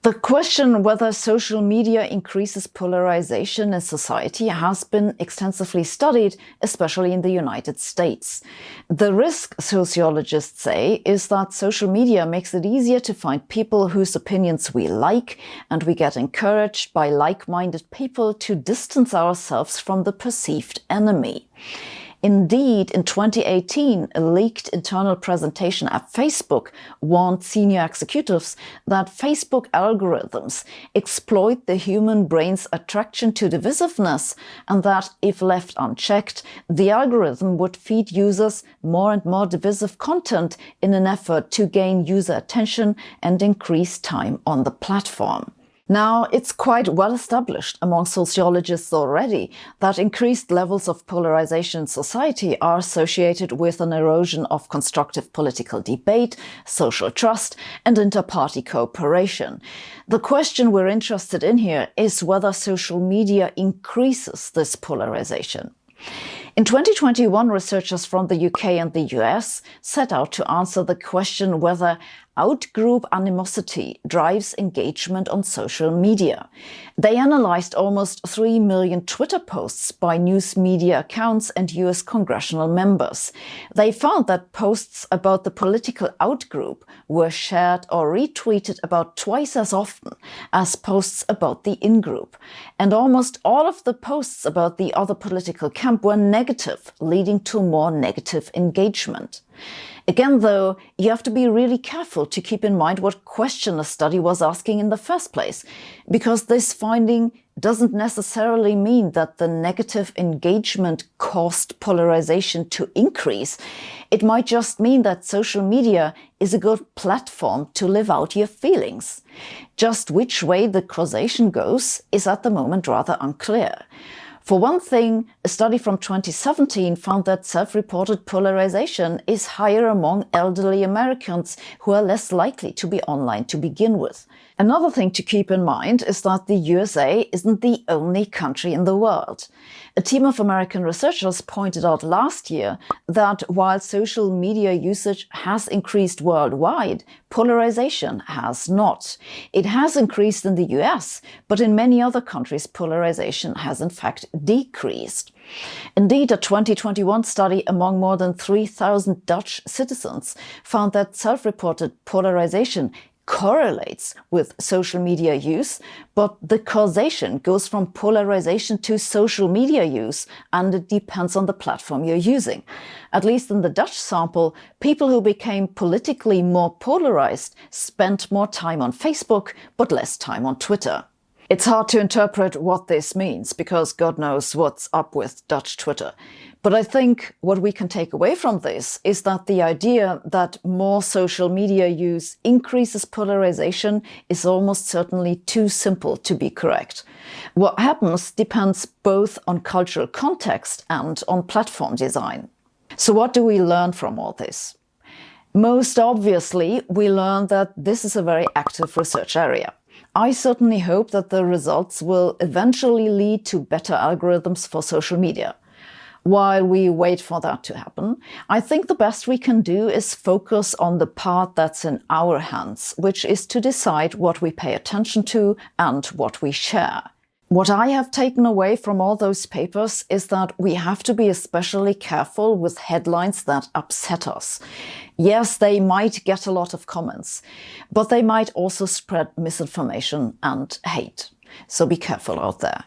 The question whether social media increases polarization in society has been extensively studied, especially in the United States. The risk, sociologists say, is that social media makes it easier to find people whose opinions we like, and we get encouraged by like-minded people to distance ourselves from the perceived enemy. Indeed, in 2018, a leaked internal presentation at Facebook warned senior executives that Facebook algorithms exploit the human brain's attraction to divisiveness, and that if left unchecked, the algorithm would feed users more and more divisive content in an effort to gain user attention and increase time on the platform. Now, it's quite well established among sociologists already that increased levels of polarization in society are associated with an erosion of constructive political debate, social trust, and inter-party cooperation. The question we're interested in here is whether social media increases this polarization. In 2021, researchers from the UK and the US set out to answer the question whether outgroup animosity drives engagement on social media. They analyzed almost 3 million Twitter posts by news media accounts and US congressional members. They found that posts about the political outgroup were shared or retweeted about twice as often as posts about the in-group. And almost all of the posts about the other political camp were negative, leading to more negative engagement. Again, though, you have to be really careful to keep in mind what question the study was asking in the first place, because this finding doesn't necessarily mean that the negative engagement caused polarization to increase. It might just mean that social media is a good platform to live out your feelings. Just which way the causation goes is at the moment rather unclear. For one thing, a study from 2017 found that self-reported polarization is higher among elderly Americans who are less likely to be online to begin with. Another thing to keep in mind is that the USA isn't the only country in the world. A team of American researchers pointed out last year that while social media usage has increased worldwide, polarization has not. It has increased in the US, but in many other countries polarization has in fact decreased. Indeed, a 2021 study among more than 3,000 Dutch citizens found that self-reported polarization correlates with social media use, but the causation goes from polarization to social media use, and it depends on the platform you're using. At least in the Dutch sample, people who became politically more polarized spent more time on Facebook, but less time on Twitter. It's hard to interpret what this means, because God knows what's up with Dutch Twitter. But I think what we can take away from this is that the idea that more social media use increases polarization is almost certainly too simple to be correct. What happens depends both on cultural context and on platform design. So what do we learn from all this? Most obviously, we learn that this is a very active research area. I certainly hope that the results will eventually lead to better algorithms for social media. While we wait for that to happen, I think the best we can do is focus on the part that's in our hands, which is to decide what we pay attention to and what we share. What I have taken away from all those papers is that we have to be especially careful with headlines that upset us. Yes, they might get a lot of comments, but they might also spread misinformation and hate. So be careful out there.